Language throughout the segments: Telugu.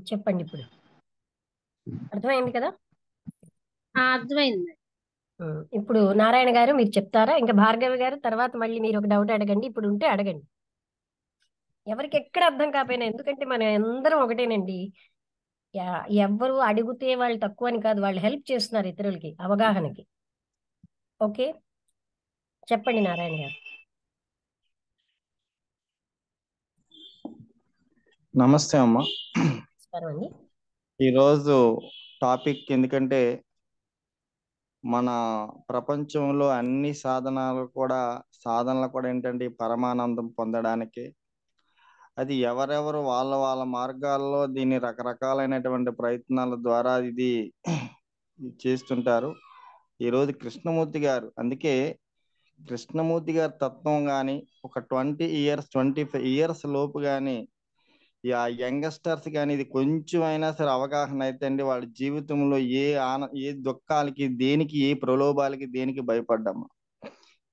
చెప్పండి ఇప్పుడు. అర్థమైంది కదా? అర్థమైంది. ఇప్పుడు నారాయణ గారు మీరు చెప్తారా? ఇంకా భార్గవి గారు తర్వాత మళ్ళీ మీరు ఒక డౌట్ అడగండి. ఇప్పుడు ఉంటే అడగండి. ఎవరికి ఎక్కడ అర్థం కాకపోయినా, ఎందుకంటే మనం అందరం ఒకటేనండి. ఎవ్వరు అడిగితే వాళ్ళు తక్కువ అని కాదు, వాళ్ళు హెల్ప్ చేస్తున్నారు ఇతరులకి అవగాహనకి. ఓకే, చెప్పండి నారాయణ గారు. నమస్తే అమ్మ. నమస్కారం అండి. ఈరోజు టాపిక్ ఎందుకంటే మన ప్రపంచంలో అన్ని సాధనలు కూడా ఏంటంటే ఈ పరమానందం పొందడానికి. అది ఎవరెవరు వాళ్ళ వాళ్ళ మార్గాల్లో దీన్ని రకరకాలైనటువంటి ప్రయత్నాల ద్వారా ఇది చేస్తుంటారు. ఈరోజు కృష్ణమూర్తి గారు, అందుకే కృష్ణమూర్తి గారి తత్వం కానీ ఒక 25 ఇయర్స్ లోపు కానీ ఆ యంగ్స్టర్స్ కానీ ఇది కొంచెం అయినా సరే అవగాహన అయితే అండి, వాళ్ళ జీవితంలో ఏ దుఃఖాలకి దేనికి ఏ ప్రలోభాలకి దేనికి భయపడ్డాము.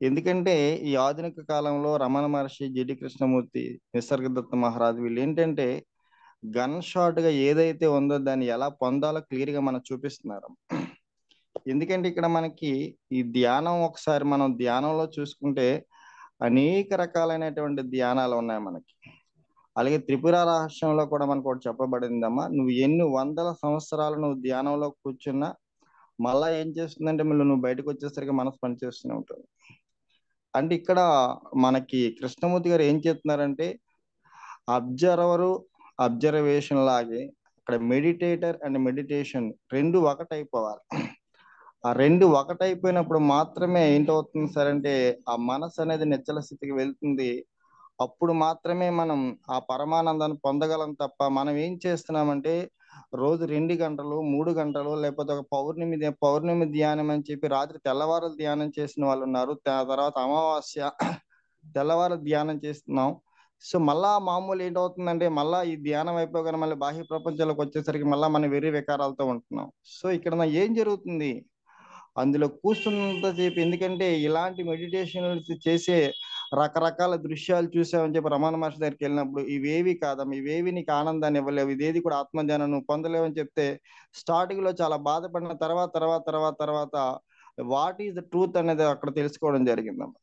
ఎందుకంటే ఈ ఆధునిక కాలంలో రమణ మహర్షి, జిడి కృష్ణమూర్తి, నిసర్గదత్త మహారాజు వీళ్ళు ఏంటంటే గన్ షాట్ గా ఏదైతే ఉందో దాన్ని ఎలా పొందాలో క్లియర్ గా మనకు చూపిస్తున్నారు. ఎందుకంటే ఇక్కడ మనకి ఈ ధ్యానం, ఒకసారి మనం ధ్యానంలో చూసుకుంటే అనేక రకాలైనటువంటి ధ్యానాలు ఉన్నాయి మనకి. అలాగే త్రిపుర రహస్యంలో కూడా మనకు ఒకటి చెప్పబడిందమ్మా, నువ్వు ఎన్ని వందల సంవత్సరాలు నువ్వు ధ్యానంలో కూర్చున్నా మళ్ళా ఏం చేస్తుందంటే మళ్ళీ నువ్వు బయటకు వచ్చేసరికి మనసు పనిచేస్తూనే ఉంటుంది. అంటే ఇక్కడ మనకి కృష్ణమూర్తి గారు ఏం చేస్తున్నారంటే అబ్జర్వరు, అబ్జర్వేషన్ లాగే ఇక్కడ మెడిటేటర్ అండ్ మెడిటేషన్ రెండు ఒకటైపోవాలి. ఆ రెండు ఒకటైపోయినప్పుడు మాత్రమే ఏంటవుతుంది సార్ అంటే ఆ మనసు అనేది నిశ్చల స్థితికి వెళ్తుంది. అప్పుడు మాత్రమే మనం ఆ పరమానందాన్ని పొందగలం. తప్ప మనం ఏం చేస్తున్నామంటే రోజు 2 గంటలు 3 గంటలు లేకపోతే ఒక పౌర్ణమి ధ్యానం అని చెప్పి రాత్రి తెల్లవారు ధ్యానం చేసిన వాళ్ళు ఉన్నారు. తర్వాత అమావాస్య తెల్లవారు ధ్యానం చేస్తున్నాం. సో మళ్ళా మామూలు ఏంటవుతుందంటే మళ్ళా ఈ ధ్యానం అయిపోగానే మళ్ళీ బాహ్య ప్రపంచంలోకి వచ్చేసరికి మళ్ళీ మనం వెర్రి వికారాలతో ఉంటున్నాం. సో ఇక్కడ ఏం జరుగుతుంది అందులో కూర్చున్నంతసేపు, ఎందుకంటే ఇలాంటి మెడిటేషన్ చేసే రకరకాల దృశ్యాలు చూసామని చెప్పి రమణ మహర్షి దగ్గరికి వెళ్ళినప్పుడు ఇవేవి కాదమ్మా, ఇవేవి నీకు ఆనందాన్ని ఇవ్వలేవు, ఇదేది కూడా ఆత్మజ్ఞానం నువ్వు పొందలేవని చెప్తే స్టార్టింగ్ లో చాలా బాధపడిన తర్వాత తర్వాత తర్వాత తర్వాత వాట్ ఈస్ ద ట్రూత్ అనేది అక్కడ తెలుసుకోవడం జరిగిందమ్మా.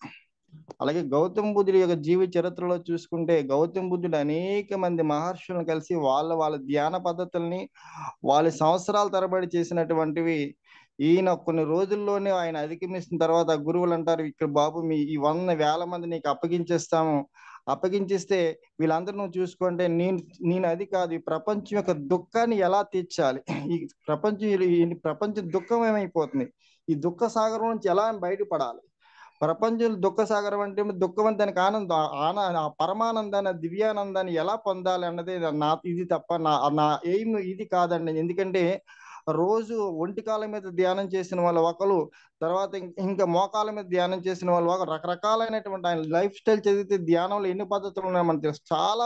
అలాగే గౌతమ బుద్ధుడి యొక్క జీవిత చరిత్రలో చూసుకుంటే గౌతమ బుద్ధుడు అనేక మంది మహర్షులను కలిసి వాళ్ళ ధ్యాన పద్ధతుల్ని వాళ్ళ సంవత్సరాల తరబడి చేసినటువంటివి ఈయన కొన్ని రోజుల్లోనే ఆయన అధిగమిస్తున్న తర్వాత గురువులు అంటారు, ఇక్కడ బాబు మీ ఈ 100,000 మంది నీకు అప్పగించేస్తాము, అప్పగించిస్తే వీళ్ళందరూ నువ్వు చూసుకుంటే నేను అది కాదు, ఈ ప్రపంచం యొక్క దుఃఖాన్ని ఎలా తీర్చాలి, ఈ ప్రపంచ దుఃఖం ఏమైపోతుంది, ఈ దుఃఖ సాగరం నుంచి ఎలా బయటపడాలి, ప్రపంచంలో దుఃఖ సాగరం అంటే దుఃఖం అని దానికి ఆ పరమానందాన్ని దివ్యానందాన్ని ఎలా పొందాలి అన్నది ఇది తప్ప నా ఎయిమ్ ఇది కాదండి. ఎందుకంటే రోజు ఒంటికాల మీద ధ్యానం చేసిన వాళ్ళు ఒకరు, తర్వాత ఇంకా మోకాల మీద ధ్యానం చేసిన వాళ్ళు ఒక రకరకాలైనటువంటి ఆయన లైఫ్ స్టైల్ చదివితే ధ్యానంలో ఎన్ని పద్ధతులు ఉన్నాయో మనకు తెలుసు. చాలా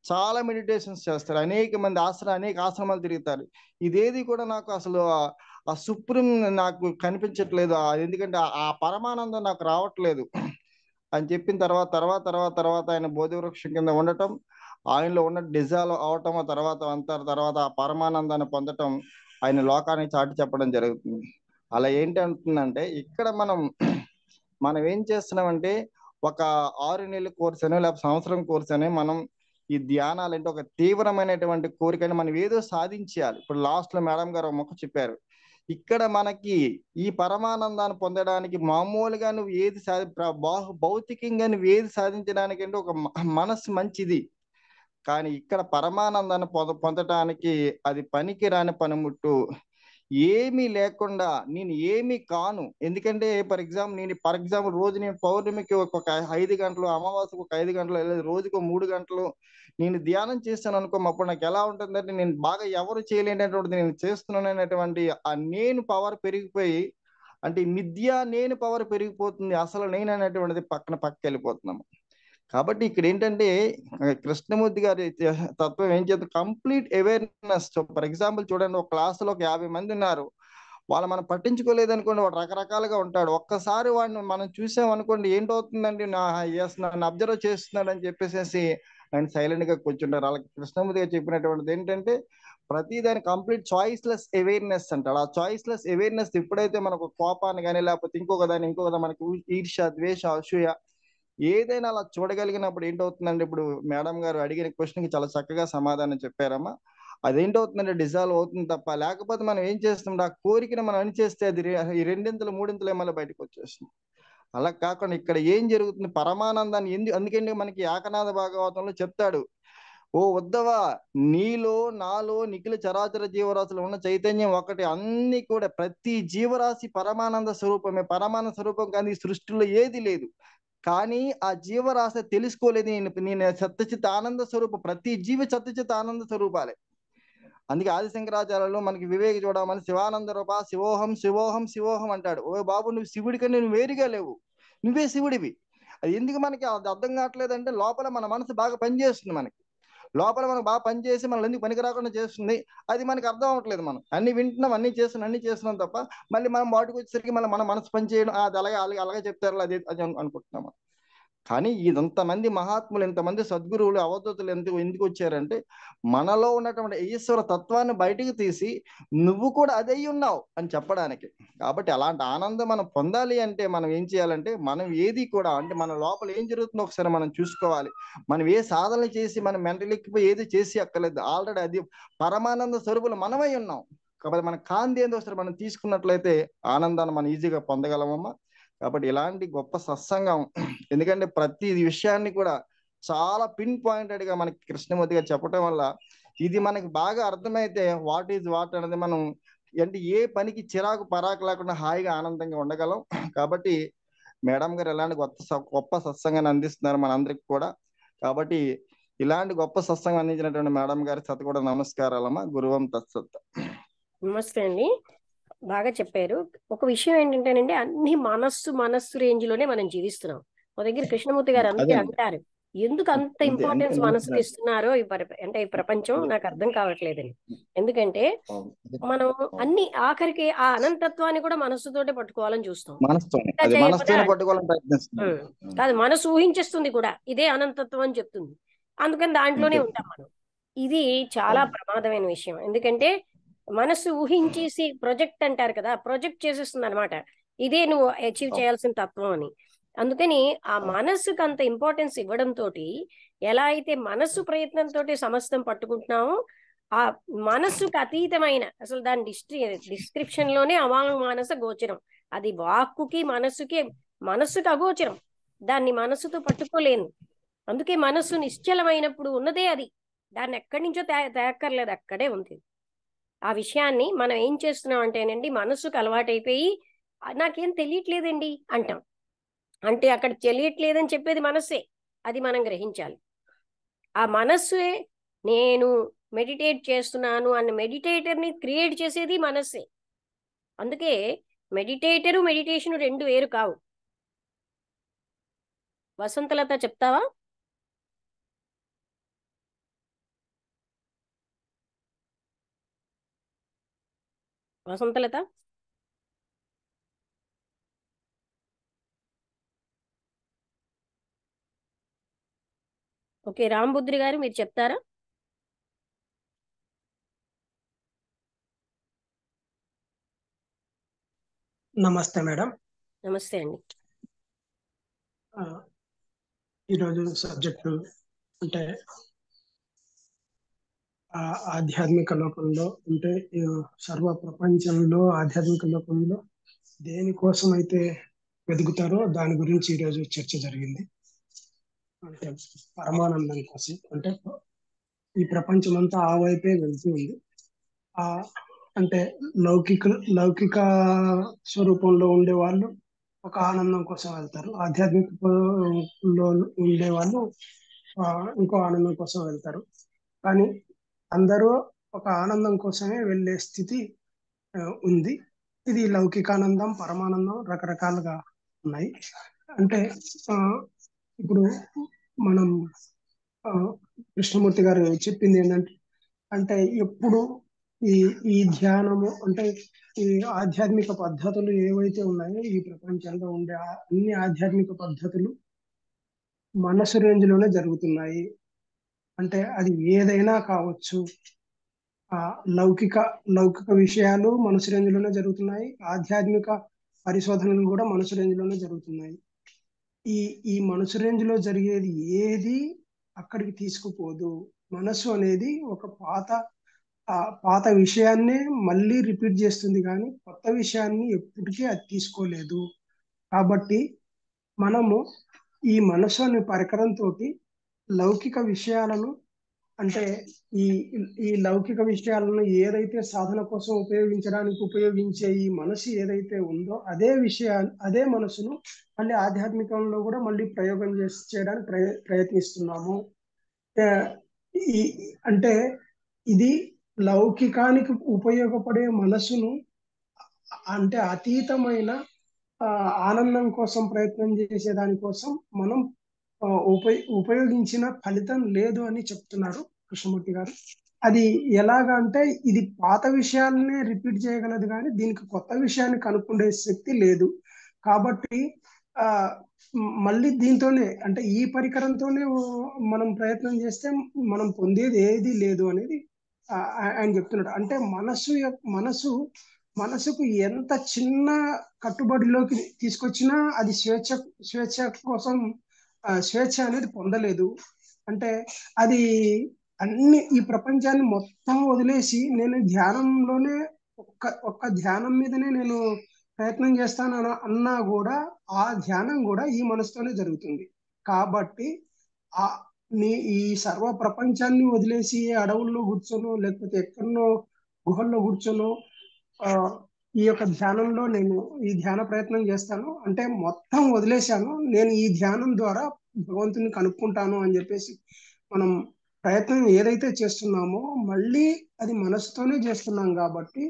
చాలా మెడిటేషన్స్ చేస్తారు, అనేక ఆశ్రమాలు తిరుగుతారు. ఇదేది కూడా నాకు అసలు ఆ సుప్రీం నాకు కనిపించట్లేదు, ఎందుకంటే ఆ పరమానందం నాకు రావట్లేదు అని చెప్పిన తర్వాత తర్వాత తర్వాత తర్వాత ఆయన బోధివృక్షం కింద ఉండటం, ఆయనలో ఉన్న డిజాల్వ్ అవటం, తర్వాత ఆ పరమానందాన్ని పొందటం, ఆయన లోకానికి చాటి చెప్పడం జరుగుతుంది. అలా ఏంటి అంటుందంటే ఇక్కడ మనం ఏం చేస్తున్నామంటే ఒక 6 నెలల కోర్స్ అని లేకపోతే సంవత్సరం కోర్స్ అని మనం ఈ ధ్యానాలు అంటే ఒక తీవ్రమైనటువంటి కోరికని మనం ఏదో సాధించాలి. ఇప్పుడు లాస్ట్ లో మేడం గారు ఒక మొక్క చెప్పారు, ఇక్కడ మనకి ఈ పరమానందాన్ని పొందడానికి మామూలుగా నువ్వు ఏది భౌతికంగా నువ్వు ఏది సాధించడానికి అంటే ఒక మనసు మంచిది, కానీ ఇక్కడ పరమానందాన్ని పొందటానికి అది పనికిరాని పనిముట్టు. ఏమీ లేకుండా నేను ఏమీ కాను. ఎందుకంటే ఫర్ ఎగ్జాంపుల్ రోజు నేను పౌర్ణమికి ఒక 5 గంటలు, అమావాస్యకు ఒక 5 గంటలు, లేదా రోజుకు 3 గంటలు నేను ధ్యానం చేస్తాను అనుకో, అప్పుడు నాకు ఎలా ఉంటుందంటే నేను బాగా ఎవరు చేయలేనటువంటిది నేను చేస్తున్నాను అనేటువంటి ఆ నేను పవర్ పెరిగిపోయి, అంటే మిథ్యా నేను పవర్ పెరిగిపోతుంది, అసలు నేను అనేటువంటిది పక్కకి వెళ్ళిపోతున్నాము. కాబట్టి ఇక్కడ ఏంటంటే కృష్ణమూర్తి గారి తత్వం ఏం చేస్తుంది, కంప్లీట్ అవేర్నెస్. ఫర్ ఎగ్జాంపుల్ చూడండి, ఒక క్లాసులో ఒక 50 మంది ఉన్నారు, వాళ్ళు మనం పట్టించుకోలేదు అనుకోండి, వాడు రకరకాలుగా ఉంటాడు. ఒక్కసారి వాడిని మనం చూసాం అనుకోండి, ఏంటవుతుందండి, నన్ను అబ్జర్వ్ చేస్తున్నాడు అని చెప్పేసి అండ్ సైలెంట్ గా కూర్చుంటారు. వాళ్ళకి కృష్ణమూర్తి గారు చెప్పినటువంటిది ఏంటంటే ప్రతి దాని కంప్లీట్ చాయిస్లెస్ అవేర్నెస్ అంటాడు. ఆ చాయిస్లెస్ అవేర్నెస్ ఎప్పుడైతే మనకు కోపాన్ని కానీ లేకపోతే ఇంకొక దాన్ని మనకి ఈర్ష్య, ద్వేష, అసూయ ఏదైనా అలా చూడగలిగినప్పుడు ఏంటవుతుందంటే, ఇప్పుడు మేడం గారు అడిగిన క్వశ్చన్ కి చాలా చక్కగా సమాధానం చెప్పారమ్మా. అదేంటవుతుందంటే డిజాల్వ్ అవుతుంది తప్ప, లేకపోతే మనం ఏం చేస్తుంటే ఆ కోరికను మనం అణిచేస్తే అది ఈ రెండింతలు మూడింతలు మళ్ళీ బయటకు వచ్చేస్తుంది. అలా కాకుండా ఇక్కడ ఏం జరుగుతుంది, పరమానందాన్ని అందుకంటే మనకి ఏకనాథ భాగవతంలో చెప్తాడు, ఓ ఉద్ధవ, నీలో నాలో నిఖిల చరాచర జీవరాశులు ఉన్న చైతన్యం ఒకటి, అన్ని కూడా ప్రతి జీవరాశి పరమానంద స్వరూపమే. పరమానంద స్వరూపం కానీ ఈ సృష్టిలో ఏది లేదు. కానీ ఆ జీవరాశి తెలుసుకోలేదు. నేను సత్యచిత్ ఆనంద స్వరూపం, ప్రతి జీవి సత్యచిత్ ఆనంద స్వరూపాలే. అందుకే ఆదిశంకరాచార్యులు మనకి వివేక చూడమని శివానంద రూప శివోహం శివోహం శివోహం అంటాడు. ఓ బాబు, నువ్వు శివుడి కన్నా నువ్వు వేరుగా లేవు, నువ్వే శివుడివి. అది ఎందుకు మనకి అది అర్థం కావట్లేదు అంటే, లోపల మన మనసు బాగా పనిచేస్తుంది. లోపల మనకు బాగా పనిచేసి మనల్ని ఎందుకు పనికి రాకుండా చేస్తుంది, అది మనకి అర్థం అవ్వట్లేదు. మనం అన్ని వింటున్నాం, అన్ని చేస్తున్నాం తప్ప మళ్ళీ మనం వాటికి వచ్చేసరికి మళ్ళీ మన మనసు పని చేయడం, అది అలాగే చెప్తారు, అది అది అనుకుంటున్నాం. కానీ ఇంతమంది మహాత్ములు, ఇంతమంది సద్గురువులు, అవధూతులు ఎందుకు వచ్చారంటే, మనలో ఉన్నటువంటి ఈశ్వర తత్వాన్ని బయటికి తీసి నువ్వు కూడా అదే ఉన్నావు అని చెప్పడానికి. కాబట్టి అలాంటి ఆనందం మనం పొందాలి అంటే మనం ఏం చేయాలంటే, మనం ఏది కూడా అంటే మన లోపల ఏం జరుగుతుందో ఒకసారి మనం చూసుకోవాలి. మనం ఏ సాధనలు చేసి మనం మెంటలెక్కిపోయి ఏది చేసి అక్కర్లేదు. ఆల్రెడీ అది పరమానంద స్వరూపులు మనమై ఉన్నాం. కాబట్టి మన కాంతి ఏందో ఒకసారి మనం తీసుకున్నట్లయితే ఆనందాన్ని మనం ఈజీగా పొందగలమమ్మా. కాబట్టి ఇలాంటి గొప్ప సత్సంగం, ఎందుకంటే ప్రతి విషయాన్ని కూడా చాలా పిన్ పాయింటెడ్ గా మనకి కృష్ణమూర్తి గారు చెప్పడం వల్ల ఇది మనకి బాగా అర్థమైతే వాట్ ఈజ్ వాట్ అనేది మనం అంటే ఏ పనికి చిరాకు పరాకు లేకుండా హాయిగా ఆనందంగా ఉండగలం. కాబట్టి మేడం గారు ఇలాంటి గొప్ప సత్సంగాన్ని అందిస్తున్నారు మనందరికి కూడా. కాబట్టి ఇలాంటి గొప్ప సత్సంగం అందించినటువంటి మేడం గారి సత కూడా నమస్కారాలమ్మా. గురువం తత్సత్. నమస్తే అండి, బాగా చెప్పారు. ఒక విషయం ఏంటంటేనండి, అన్ని మనస్సు రేంజ్ లోనే మనం జీవిస్తున్నాం. మా దగ్గర కృష్ణమూర్తి గారు అందుకే అంటారు, ఎందుకు అంత ఇంపార్టెన్స్ మనసుకి ఇస్తున్నారో ఈ ప్రపంచం నాకు అర్థం కావట్లేదని. ఎందుకంటే మనం అన్ని ఆఖరికి ఆ అనంతత్వాన్ని కూడా మనస్సుతోటే పట్టుకోవాలని చూస్తాం. కాదు, మనసు ఊహించేస్తుంది కూడా ఇదే అనంతత్వం అని చెప్తుంది. అందుకని దాంట్లోనే ఉంటాం మనం. ఇది చాలా ప్రమాదమైన విషయం. ఎందుకంటే మనసు ఊహించేసి ప్రొజెక్ట్ అంటారు కదా, ప్రొజెక్ట్ చేసేస్తుంది అనమాట, ఇదే నువ్వు అచీవ్ చేయాల్సిన తత్వం అని. అందుకని ఆ మనస్సుకు అంత ఇంపార్టెన్స్ ఇవ్వడం తోటి, ఎలా అయితే మనస్సు ప్రయత్నంతో సమస్తం పట్టుకుంటున్నామో, ఆ మనస్సుకు అతీతమైన, అసలు దాని డిస్క్రిప్షన్ లోనే అవాంగ్మానస గోచరం, అది వాక్కుకి మనస్సుకి అగోచరం, దాన్ని మనస్సుతో పట్టుకోలేను. అందుకే మనస్సు నిశ్చలమైనప్పుడు ఉన్నదే అది, దాన్ని ఎక్కడి నుంచో తేక్కర్లేదు, అక్కడే ఉంది. ఆ విషయాన్ని మనం ఏం చేస్తున్నాం అంటేనండి, మనస్సుకు అలవాటైపోయి నాకేం తెలియట్లేదండి అంటాం. అంటే అక్కడ తెలియట్లేదని చెప్పేది మనస్సే, అది మనం గ్రహించాలి. ఆ మనస్సే నేను మెడిటేట్ చేస్తున్నాను అన్న మెడిటేటర్ని క్రియేట్ చేసేది మనస్సే. అందుకే మెడిటేటరు మెడిటేషన్ రెండు వేరు కావు. వసంతలత చెప్తావా? వసంతలత, ఓకే. రాంబుద్రి గారు మీరు చెప్తారా? నమస్తే మేడం. నమస్తే అండి. ఈరోజు సబ్జెక్టు అంటే ఆధ్యాత్మిక లోకంలో, అంటే సర్వ ప్రపంచంలో ఆధ్యాత్మిక లోకంలో దేనికోసం అయితే వెతుకుతారో దాని గురించి ఈరోజు చర్చ జరిగింది. అంటే పరమానందం కోసం, అంటే ఈ ప్రపంచం అంతా ఆ వైపే వెళ్తుంది. అంటే లౌకిక స్వరూపంలో ఉండే వాళ్ళు ఒక ఆనందం కోసం వెళ్తారు, ఆధ్యాత్మికలో ఉండే వాళ్ళు ఇంకో ఆనందం కోసం వెళ్తారు. కానీ అందరూ ఒక ఆనందం కోసమే వెళ్ళే స్థితి ఉంది. ఇది లౌకికానందం, పరమానందం రకరకాలుగా ఉన్నాయి. అంటే ఇప్పుడు మనం కృష్ణమూర్తి గారు చెప్పింది ఏంటంటే, అంటే ఎప్పుడు ఈ ధ్యానము, అంటే ఈ ఆధ్యాత్మిక పద్ధతులు ఏవైతే ఉన్నాయో ఈ ప్రపంచంలో ఉండే అన్ని ఆధ్యాత్మిక పద్ధతులు మనసు రేంజ్ లోనే జరుగుతున్నాయి. అంటే అది ఏదైనా కావచ్చు. ఆ లౌకిక లౌకిక విషయాలు మనసు రేంజ్లోనే జరుగుతున్నాయి. ఆధ్యాత్మిక పరిశోధనలు కూడా మనసు రేంజ్లోనే జరుగుతున్నాయి. ఈ ఈ మనసు రేంజ్లో జరిగేది ఏది అక్కడికి తీసుకుపోదు. మనసు అనేది ఒక పాత విషయాన్నే మళ్ళీ రిపీట్ చేస్తుంది, కానీ కొత్త విషయాన్ని ఎప్పటికీ అది తీసుకోలేదు. కాబట్టి మనము ఈ మనసు అనే పరికరంతో లౌకిక విషయాలను, అంటే ఈ ఈ లౌకిక విషయాలను ఏదైతే సాధన కోసం ఉపయోగించే ఈ మనసు ఏదైతే ఉందో అదే మనసును మళ్ళీ ఆధ్యాత్మికంలో కూడా మళ్ళీ ప్రయోగం చేయడానికి ప్రయత్నిస్తున్నాము. ఆ, ఈ అంటే ఇది లౌకికానికి ఉపయోగపడే మనసును, అంటే అతీతమైన ఆనందం కోసం ప్రయత్నం చేసే దానికోసం మనం ఉపయోగించిన ఫలితం లేదు అని చెప్తున్నారు కృష్ణమూర్తి గారు. అది ఎలాగా అంటే ఇది పాత విషయాలనే రిపీట్ చేయగలదు, కానీ దీనికి కొత్త విషయాన్ని కనుక్కుండే శక్తి లేదు. కాబట్టి ఆ మళ్ళీ దీంతోనే, అంటే ఈ పరికరంతోనే మనం ప్రయత్నం చేస్తే మనం పొందేది ఏది లేదు అనేది ఆయన చెప్తున్నాడు. అంటే మనసుకు ఎంత చిన్న కట్టుబడిలోకి తీసుకొచ్చినా అది స్వేచ్ఛ కోసం స్వేచ్ఛ అనేది పొందలేదు. అంటే అది ఈ ప్రపంచాన్ని మొత్తం వదిలేసి నేను ధ్యానంలోనే ఒక్క ధ్యానం మీదనే నేను ప్రయత్నం చేస్తాను అన్నా కూడా ఆ ధ్యానం కూడా ఈ మనసుతోనే జరుగుతుంది. కాబట్టి ఈ సర్వ ప్రపంచాన్ని వదిలేసి అడవుల్లో కూర్చొనో లేకపోతే ఎక్కడనో గుహల్లో కూర్చొనో ఈ యొక్క ధ్యానంలో నేను ఈ ధ్యాన ప్రయత్నం చేస్తాను అంటే మొత్తం వదిలేశాను, నేను ఈ ధ్యానం ద్వారా భగవంతుని కనుక్కుంటాను అని చెప్పేసి మనం ప్రయత్నం ఏదైతే చేస్తున్నామో మళ్ళీ అది మనసుతోనే చేస్తున్నాం. కాబట్టి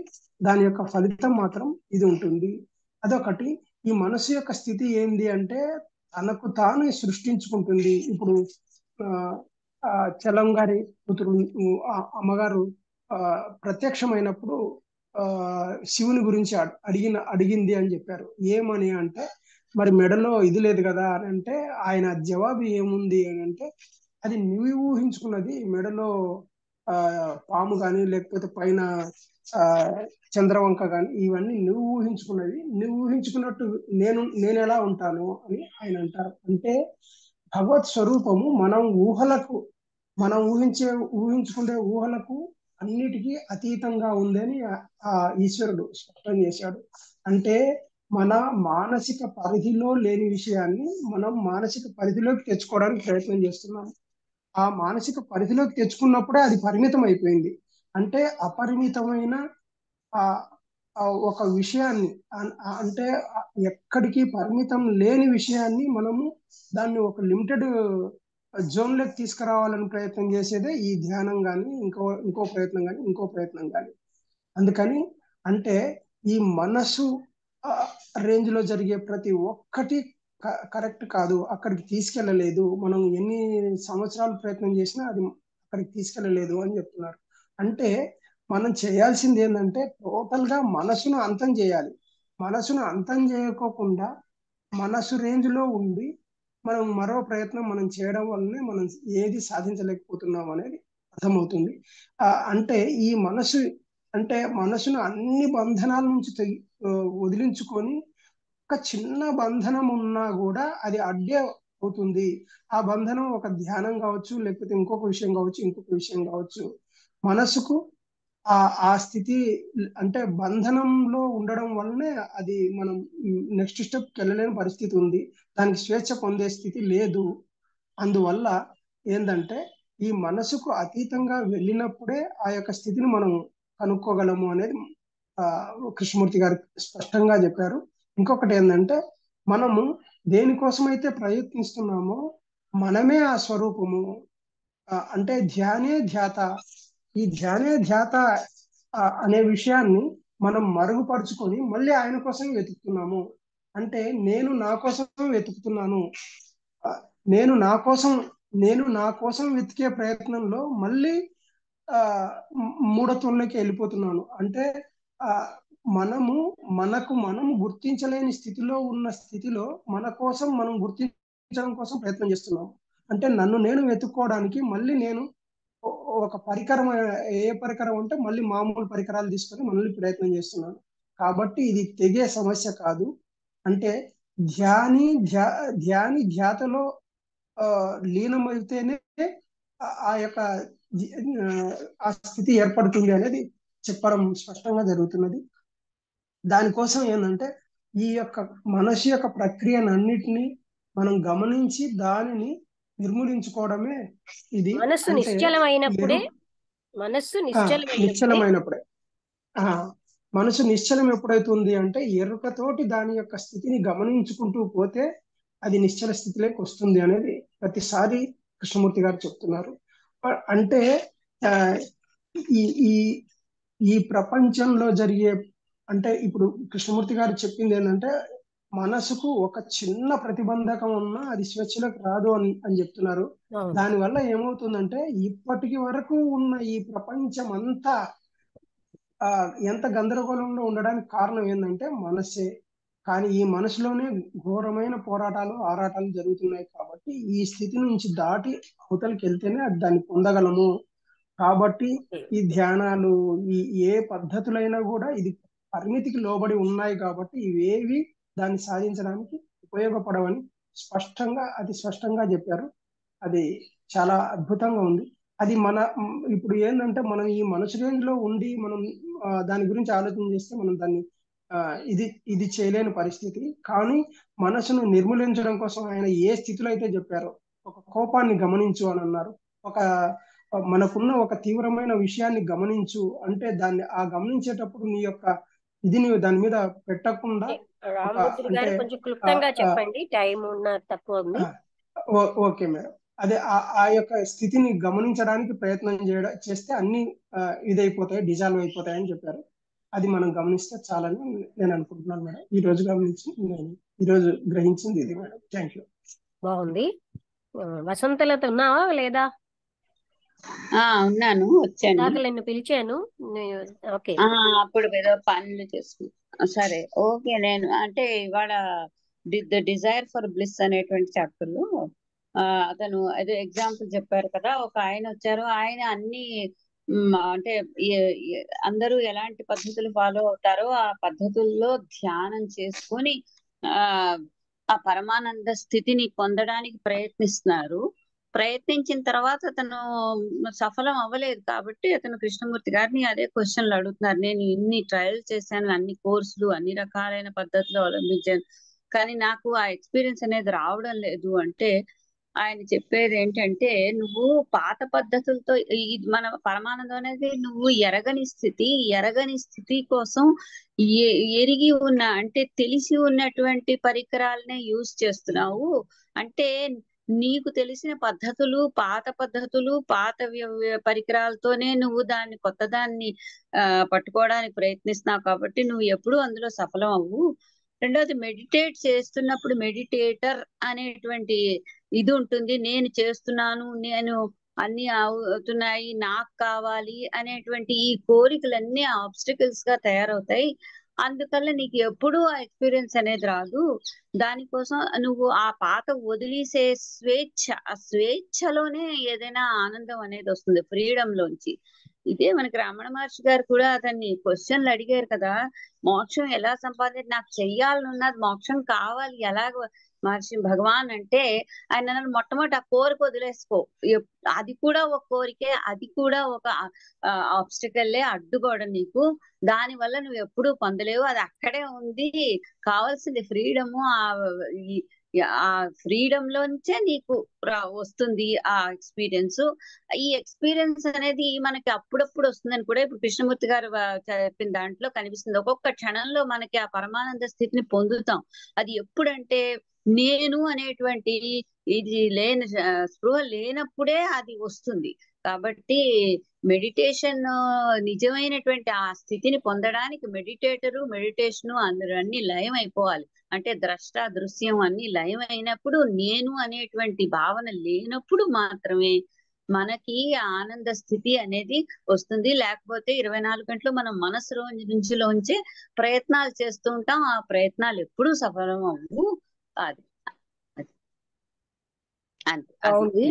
దాని యొక్క ఫలితం మాత్రం ఇది ఉంటుంది. అదొకటి. ఈ మనసు యొక్క స్థితి ఏంది అంటే తనకు తాను సృష్టించుకుంటుంది. ఇప్పుడు చలం గారి కూతురు అమ్మగారు ప్రత్యక్షమైనప్పుడు శివుని గురించి అడిగింది అని చెప్పారు. ఏమని అంటే మరి మెడలో ఇది లేదు కదా అని అంటే ఆయన జవాబు ఏముంది అని అంటే అది నువ్వు ఊహించుకున్నది. మెడలో పాము కానీ లేకపోతే పైన చంద్రవంక కానీ ఇవన్నీ నువ్వు ఊహించుకున్నది. నువ్వు ఊహించుకున్నట్టు నేను ఎలా ఉంటాను అని ఆయన అంటారు. అంటే భగవత్ స్వరూపము మనం ఊహించుకునే ఊహలకు అన్నిటికీ అతీతంగా ఉందని ఆ ఈశ్వరుడు స్పష్టం చేశాడు. అంటే మన మానసిక పరిధిలో లేని విషయాన్ని మనం మానసిక పరిధిలోకి తెచ్చుకోవడానికి ప్రయత్నం చేస్తున్నాం. ఆ మానసిక పరిధిలోకి తెచ్చుకున్నప్పుడే అది పరిమితం అయిపోయింది. అంటే అపరిమితమైన ఒక విషయాన్ని, అంటే ఎక్కడికి పరిమితం లేని విషయాన్ని మనము దాన్ని ఒక లిమిటెడ్ జోన్లోకి తీసుకురావాలని ప్రయత్నం చేసేదే ఈ ధ్యానం కానీ ఇంకో ప్రయత్నం కానీ. అందుకని అంటే ఈ మనసు రేంజ్ లో జరిగే ప్రతి ఒక్కటి కరెక్ట్ కాదు, అక్కడికి తీసుకెళ్ళలేదు. మనం ఎన్ని సంవత్సరాలు ప్రయత్నం చేసినా అది అక్కడికి తీసుకెళ్ళలేదు అని చెప్తున్నారు. అంటే మనం చేయాల్సింది ఏంటంటే టోటల్ గా మనసును అంతం చేయాలి. మనసును అంతం చేయకోకుండా మనసు రేంజ్ లో ఉండి మనం మరో ప్రయత్నం మనం చేయడం వల్లనే మనం ఏది సాధించలేకపోతున్నాం అనేది అర్థమవుతుంది. అంటే ఈ మనసును అన్ని బంధనాల నుంచి వదిలించుకొని ఒక చిన్న బంధనం ఉన్నా కూడా అది అడ్డే అవుతుంది. ఆ బంధనం ఒక ధ్యానం కావచ్చు, లేకపోతే ఇంకొక విషయం కావచ్చు. మనసుకు ఆ స్థితి అంటే బంధనంలో ఉండడం వల్లనే అది మనం నెక్స్ట్ స్టెప్కి వెళ్ళలేని పరిస్థితి ఉంది. దానికి స్వేచ్ఛ పొందే స్థితి లేదు. అందువల్ల ఏంటంటే ఈ మనసుకు అతీతంగా వెళ్ళినప్పుడే ఆ యొక్క స్థితిని మనం కనుక్కోగలము అనేది కృష్ణమూర్తి గారు స్పష్టంగా చెప్పారు. ఇంకొకటి ఏంటంటే మనము దేనికోసమైతే ప్రయత్నిస్తున్నామో మనమే ఆ స్వరూపము. అంటే ధ్యానే ధ్యాత. ఈ ధ్యానే ధ్యాత అనే విషయాన్ని మనం మరుగుపరుచుకొని మళ్ళీ ఆయన కోసం వెతుకుతున్నాము. అంటే నేను నా కోసం వెతుకుతున్నాను, నేను నా కోసం వెతికే ప్రయత్నంలో మళ్ళీ మూఢత్వంలోకి వెళ్ళిపోతున్నాను. అంటే మనం గుర్తించలేని స్థితిలో ఉన్న స్థితిలో మన కోసం మనం గుర్తించడం కోసం ప్రయత్నం చేస్తున్నాము. అంటే నన్ను నేను వెతుక్కోవడానికి మళ్ళీ నేను ఒక పరికరం, ఏ పరికరం అంటే మళ్ళీ మామూలు పరికరాలు తీసుకొని మళ్ళీ ప్రయత్నం చేస్తున్నాను. కాబట్టి ఇది తెగే సమస్య కాదు. అంటే ధ్యాని ధ్యాతలో లీనమైతేనే ఆ యొక్క ఆ స్థితి ఏర్పడుతుంది అనేది చెప్పడం స్పష్టంగా జరుగుతున్నది. దానికోసం ఏంటంటే ఈ యొక్క మనసు యొక్క ప్రక్రియనన్నిటినీ మనం గమనించి దానిని నిర్మూలించుకోవడమే ఇది. మనస్సు అంటే నిశ్చలమైనప్పుడే మనస్సు నిశ్చలమైనప్పుడే నిశ్చలమైనప్పుడే మనసు నిశ్చలం ఎప్పుడైతుంది అంటే ఎరుకతోటి దాని యొక్క స్థితిని గమనించుకుంటూ పోతే అది నిశ్చల స్థితిలోకి వస్తుంది అనేది ప్రతిసారి కృష్ణమూర్తి గారు చెప్తున్నారు. అంటే ఈ ఈ ఈ ప్రపంచంలో జరిగే, అంటే ఇప్పుడు కృష్ణమూర్తి గారు చెప్పింది ఏంటంటే మనసుకు ఒక చిన్న ప్రతిబంధకం ఉన్నా అది స్వేచ్ఛలోకి రాదు అని చెప్తున్నారు. అవును. దానివల్ల ఏమవుతుందంటే ఇప్పటికి వరకు ఉన్న ఈ ప్రపంచం అంతా ఎంత గందరగోళంలో ఉండడానికి కారణం ఏంటంటే మనసే. కానీ ఈ మనసులోనే ఘోరమైన పోరాటాలు, ఆరాటాలు జరుగుతున్నాయి. కాబట్టి ఈ స్థితి నుంచి దాటి అవతలికి వెళ్తేనే దాన్ని పొందగలము. కాబట్టి ఈ ధ్యానాలు, ఏ పద్ధతులైనా కూడా ఇది పరిమితికి లోబడి ఉన్నాయి. కాబట్టి ఇవేవి దాన్ని సాధించడానికి ఉపయోగపడవని అతి స్పష్టంగా చెప్పారు. అది చాలా అద్భుతంగా ఉంది. అది ఇప్పుడు ఏంటంటే మనం ఈ మనసు రేంజ్ లో ఉండి మనం దాని గురించి ఆలోచన చేస్తే మనం దాన్ని ఇది చేయలేని పరిస్థితి. కానీ మనసును నిర్మూలించడం కోసం ఆయన ఏ స్థితిలో అయితే చెప్పారో, ఒక కోపాన్ని గమనించు అని అన్నారు, మనకున్న ఒక తీవ్రమైన విషయాన్ని గమనించు అంటే దాన్ని గమనించేటప్పుడు నీ యొక్క నీవు దాని మీద పెట్టకుండా రామబుద్ధుడు గారు కొంచెం క్లుప్తంగా చెప్పండి, టైం తక్కువ ఉంది. Okay madam. అదే ఆ యొక్క స్థితిని గమనించడానికి ప్రయత్నం చేస్తే అన్ని ఇదైపోతాయి, డిజాల్వ్ అయిపోతాయని చెప్పారు. అది మనం గమనిస్తే చాలని నేను అనుకుంటున్నాను మేడం. ఈ రోజు గ్రహించింది ఇది మేడం. Thank you. బాగుంది. వసంతలత ఉన్నావా లేదా? ఉన్నాను, వచ్చాను. నిన్ను పిలిచాను. ఓకే, అప్పుడు ఏదో పనులు చేసుకున్నా. సరే, ఓకే. నేను అంటే ఇవాళ ద డిజైర్ ఫర్ బ్లిస్ అనేటువంటి చాప్టర్ లో అతను ఏదో ఎగ్జాంపుల్ చెప్పారు కదా. ఒక ఆయన వచ్చారు, ఆయన అన్ని అంటే అందరూ ఎలాంటి పద్ధతులు ఫాలో అవుతారో ఆ పద్ధతుల్లో ధ్యానం చేసుకొని ఆ పరమానంద స్థితిని పొందడానికి ప్రయత్నించిన తర్వాత అతను సఫలం అవ్వలేదు. కాబట్టి అతను కృష్ణమూర్తి గారిని అదే క్వశ్చన్లు అడుగుతున్నారు. నేను ఇన్ని ట్రయల్స్ చేశాను, అన్ని కోర్సులు, అన్ని రకాలైన పద్ధతులు అవలంబించాను, కానీ నాకు ఆ ఎక్స్పీరియన్స్ అనేది రావడం లేదు అంటే ఆయన చెప్పేది ఏంటంటే, నువ్వు పాత పద్ధతులతో మన పరమానందం అనేది నువ్వు ఎరగని స్థితి కోసం ఎరిగి ఉన్న, అంటే తెలిసి ఉన్నటువంటి పరికరాలనే యూజ్ చేస్తున్నావు. అంటే నీకు తెలిసిన పద్ధతులు, పాత పరికరాలతోనే నువ్వు కొత్త దాన్ని పట్టుకోవడానికి ప్రయత్నిస్తున్నావు. కాబట్టి నువ్వు ఎప్పుడు అందులో సఫలం అవ్వు. రెండోది, మెడిటేట్ చేస్తున్నప్పుడు మెడిటేటర్ అనేటువంటి ఇది ఉంటుంది. నేను చేస్తున్నాను, నేను అన్ని అవుతున్నాయి, నాకు కావాలి అనేటువంటి ఈ కోరికలన్నీ ఆబ్స్టికల్స్ గా తయారవుతాయి. అందుకల్ల నీకు ఎప్పుడూ ఆ ఎక్స్పీరియన్స్ అనేది రాదు. దానికోసం నువ్వు ఆ పాత వదిలేసే ఆ స్వేచ్ఛలోనే ఏదైనా ఆనందం అనేది వస్తుంది, ఫ్రీడమ్ లోంచి. ఇదే మనకి రమణ మహర్షి గారు కూడా అతన్ని క్వశ్చన్లు అడిగారు కదా, మోక్షం ఎలా నాకు చెయ్యాలనున్నది, మోక్షం కావాలి ఎలాగ మహర్షి భగవాన్ అంటే ఆయన మొట్టమొదటి ఆ కోరిక వదిలేసుకో. అది కూడా ఒక కోరికే, అది కూడా ఒక ఆబ్స్టికల్లే, అడ్డుగోడ నీకు. దాని వల్ల నువ్వు ఎప్పుడూ పొందలేవు, అది అక్కడే ఉంది. కావాల్సింది ఫ్రీడము. ఆ ఫ్రీడమ్ లోంచే నీకు వస్తుంది ఆ ఎక్స్పీరియన్స్. ఈ ఎక్స్పీరియన్స్ అనేది మనకి అప్పుడప్పుడు వస్తుందని కూడా ఇప్పుడు కృష్ణమూర్తి గారు చెప్పిన దాంట్లో కనిపిస్తుంది. ఒక్కొక్క క్షణంలో మనకి ఆ పరమానంద స్థితిని పొందుతాం. అది ఎప్పుడంటే నేను అనేటువంటి ఇది స్పృహ లేనప్పుడే అది వస్తుంది. కాబట్టి మెడిటేషన్ నిజమైనటువంటి ఆ స్థితిని పొందడానికి మెడిటేషను అందరూ అన్ని లయం అయిపోవాలి. అంటే ద్రష్ట దృశ్యం అన్ని లయం అయినప్పుడు, నేను అనేటువంటి భావన లేనప్పుడు మాత్రమే మనకి ఆనంద స్థితి అనేది వస్తుంది. లేకపోతే 24 గంటలు మనం మనసు నుంచిలోంచే ప్రయత్నాలు చేస్తూ ఉంటాం. ఆ ప్రయత్నాలు ఎప్పుడూ సఫలం అవ్వు. అది అంతే.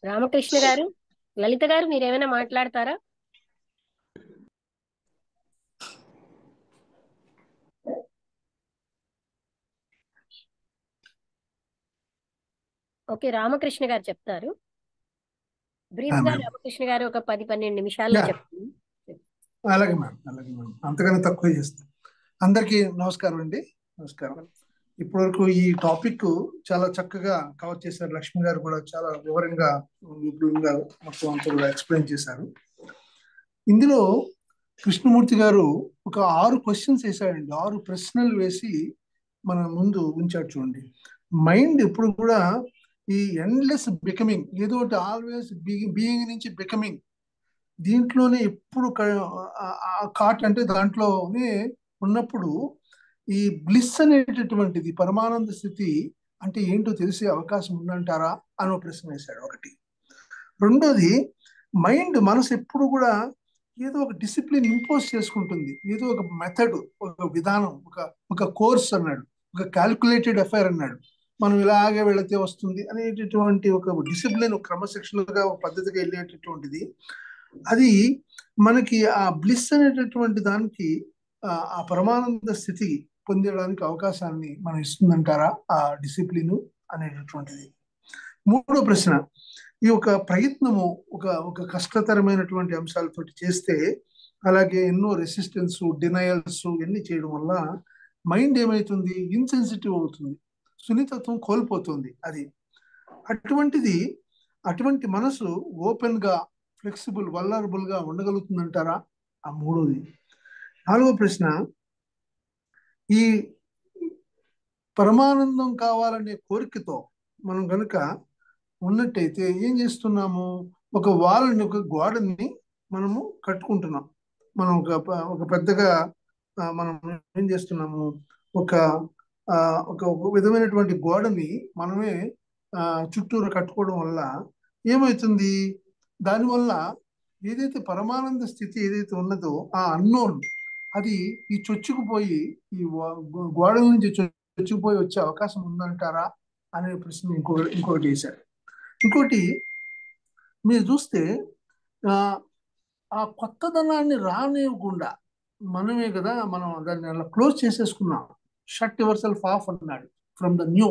రామకృష్ణ గారు, లలిత గారు, మీరేమైనా మాట్లాడతారా? ఓకే, రామకృష్ణ గారు చెప్తారు. బ్రీఫ్ గా మేడం రామకృష్ణ గారు ఒక 10-12 నిమిషాల్లో యా చెప్తారు. అలాగే మేడం అంతకన్నా తక్కువ చేస్తాం. అందరికీ నమస్కారం అండి. నమస్కారం. ఇప్పటివరకు ఈ టాపిక్ చాలా చక్కగా కవర్ చేశారు. లక్ష్మి గారు కూడా చాలా వివరంగా విపులంగా మొత్తం అంతా కూడా ఎక్స్ప్లెయిన్ చేశారు. ఇందులో కృష్ణమూర్తి గారు ఒక 6 క్వశ్చన్స్ వేశాడండి. 6 ప్రశ్నలు వేసి మన ముందు ఉంచాడు. చూడండి, మైండ్ ఎప్పుడు కూడా ఈ ఎండ్లెస్ బికమింగ్, ఏదో ఒకటి ఆల్వేస్ బీయింగ్ నుంచి బికమింగ్, దీంట్లోనే ఎప్పుడు కాట్ అంటే దాంట్లోనే ఉన్నప్పుడు ఈ బ్లిస్ అనేటటువంటిది పరమానంద స్థితి అంటే ఏంటో తెలిసే అవకాశం ఉందంటారా అని ఒక ప్రశ్న వేశాడు. ఒకటి. రెండోది, మనసు ఎప్పుడు కూడా ఏదో ఒక డిసిప్లిన్ ఇంపోజ్ చేసుకుంటుంది, ఏదో ఒక మెథడ్, ఒక విధానం, ఒక కోర్స్ అన్నాడు, ఒక క్యాల్కులేటెడ్ అఫైర్ అన్నాడు. మనం ఇలాగే వెళితే వస్తుంది అనేటటువంటి ఒక డిసిప్లిన్, ఒక క్రమశిక్షణగా, ఒక పద్ధతిగా వెళ్ళేటటువంటిది. అది మనకి ఆ బ్లిస్ అనేటటువంటి దానికి ఆ పరమానంద స్థితి పొందడానికి అవకాశాన్ని మనం ఇస్తుందంటారా ఆ డిసిప్లిన్ అనేటటువంటిది. మూడో ప్రశ్న, ఈ ఒక ప్రయత్నము ఒక కష్టతరమైనటువంటి అంశాలతో చేస్తే, అలాగే ఎన్నో రెసిస్టెన్స్, డినయల్స్ ఇవన్నీ చేయడం వల్ల మైండ్ ఏమవుతుంది, ఇన్సెన్సిటివ్ అవుతుంది, సున్నితత్వం కోల్పోతుంది. అది అటువంటి మనసు ఓపెన్ గా, ఫ్లెక్సిబుల్, వల్నరబుల్ గా ఉండగలుగుతుందంటారా ఆ మూడోది. నాలుగో ప్రశ్న, ఈ పరమానందం కావాలనే కోరికతో మనం గనుక ఉన్నట్టయితే ఏం చేస్తున్నాము, ఒక గోడని మనము కట్టుకుంటున్నాం. మనం ఒక పెద్దగా మనం ఏం చేస్తున్నాము, ఒక విధమైనటువంటి గోడని మనమే చుట్టూరు కట్టుకోవడం వల్ల ఏమవుతుంది, దానివల్ల ఏదైతే పరమానంద స్థితి ఏదైతే ఉన్నదో ఆ అన్నోన్ అది ఈ చొచ్చుకుపోయి, ఈ గోడల నుంచి చొచ్చుకుపోయి వచ్చే అవకాశం ఉందంటారా అనే ప్రశ్న ఇంకొకటి వేశారు. ఇంకోటి, మీరు చూస్తే ఆ కొత్తదనాన్ని రానివ్వకుండా మనమే కదా మనం దాన్ని అలా క్లోజ్ చేసేసుకున్నాం. షట్ యువర్ సెల్ఫ్ ఆఫ్ అన్నాడు ఫ్రమ్ ద న్యూ.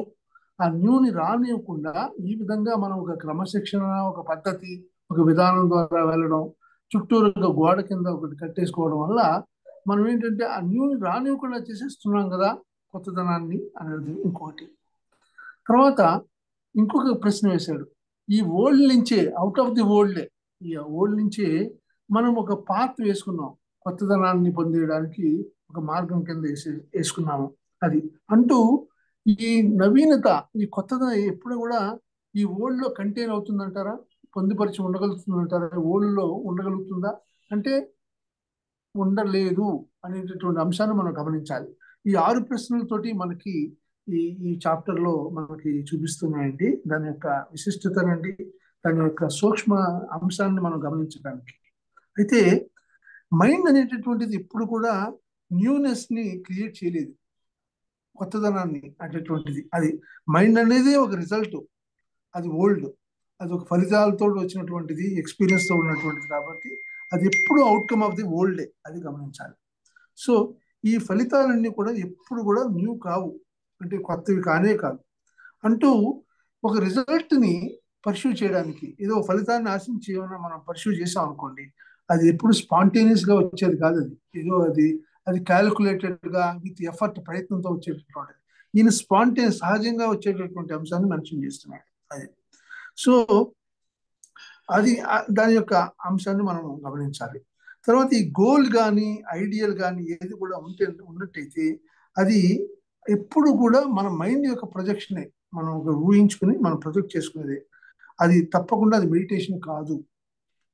ఆ న్యూని రానివ్వకుండా ఈ విధంగా మనం ఒక క్రమశిక్షణ, ఒక పద్ధతి, ఒక విధానం ద్వారా వెళ్ళడం, చుట్టూరు గోడ కింద ఒకటి కట్టేసుకోవడం వల్ల మనం ఏంటంటే ఆ న్యూని రానివ్వకుండా చేసేస్తున్నాం కదా కొత్తదనాన్ని అనేది ఇంకోటి. తర్వాత ఇంకొక ప్రశ్న వేశాడు, ఈ ఓల్డ్ నుంచే, అవుట్ ఆఫ్ ది ఓల్డే, ఈ ఓల్డ్ నుంచే మనం ఒక పాత్ వేసుకున్నాం, కొత్తదనాన్ని పొందేయడానికి ఒక మార్గం కింద వేసుకున్నాము. అది అంటూ ఈ నవీనత, ఈ కొత్తదనం ఎప్పుడు కూడా ఈ ఓల్డ్ లో కంటైన్ అవుతుందంటారా, పొందుపరిచి ఉండగలుగుతుందంటారా, ఓల్డ్ లో ఉండగలుగుతుందా అంటే ఉండలేదు అనేటటువంటి అంశాన్ని మనం గమనించాలి. ఈ 6 ప్రశ్నలతోటి మనకి ఈ చాప్టర్ లో మనకి చూపిస్తున్నాయండి దాని యొక్క విశిష్టతనండి, దాని యొక్క సూక్ష్మ అంశాన్ని మనం గమనించడానికి. అయితే మైండ్ అనేటటువంటిది ఎప్పుడు కూడా న్యూనెస్ ని క్రియేట్ చేయలేదు, కొత్తదనాన్ని అనేటటువంటిది. అది మైండ్ అనేది ఒక రిజల్ట్, అది ఓల్డ్, అది ఒక ఫలితాలతో వచ్చినటువంటిది, ఎక్స్పీరియన్స్ తో ఉన్నటువంటిది. కాబట్టి అది ఎప్పుడు అవుట్కమ్ ఆఫ్ ది ఓల్డే, అది గమనించాలి. సో ఈ ఫలితాలన్నీ కూడా ఎప్పుడు కూడా న్యూ కావు, అంటే కొత్తవి కానే కాదు. అంటూ ఒక రిజల్ట్ ని పర్సూ చేయడానికి, ఏదో ఫలితాన్ని ఆశించి ఏమైనా మనం పర్సూ చేసాం అనుకోండి, అది ఎప్పుడు స్పాంటేనియస్ గా వచ్చేది కాదు. ఏదో అది క్యాలిక్యులేటెడ్ గా విత్ ఎఫర్ట్, ప్రయత్నంతో వచ్చేటటువంటిది. ఈయన స్పాంటేనియస్, సహజంగా వచ్చేటటువంటి అంశాన్ని మెన్షన్ చేస్తున్నాడు. అది సో అది దాని యొక్క అంశాన్ని మనం గమనించాలి. తర్వాత ఈ గోల్ కానీ, ఐడియల్ కానీ ఏది కూడా ఉన్నట్టయితే అది ఎప్పుడు కూడా మన మైండ్ యొక్క ప్రొజెక్షనే, మనం ఊహించుకుని మనం ప్రొజెక్ట్ చేసుకునేది. అది తప్పకుండా అది మెడిటేషన్ కాదు.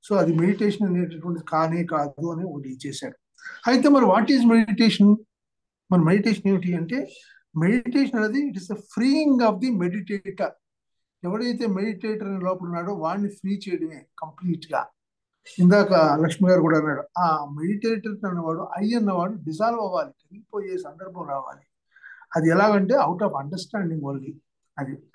సో అది మెడిటేషన్ అనేటటువంటిది కానే కాదు అని ఒకటి చేశాడు. అయితే మరి వాట్ ఈజ్ మెడిటేషన్? మన మెడిటేషన్ ఏమిటి అంటే, మెడిటేషన్ అనేది it is the freeing of the meditator. ఎవడైతే మెడిటేటర్ అని లోపల ఉన్నాడో వాడిని ఫ్రీ చేయడమే కంప్లీట్ గా. ఇందాక లక్ష్మి గారు కూడా అన్నాడు, ఆ మెడిటేటర్ అన్నవాడు, అన్నవాడు డిజాల్వ్ అవ్వాలి, వెళ్ళిపోయే సందర్భం రావాలి. అది ఎలాగంటే అవుట్ ఆఫ్ అండర్స్టాండింగ్ ఓన్లీ.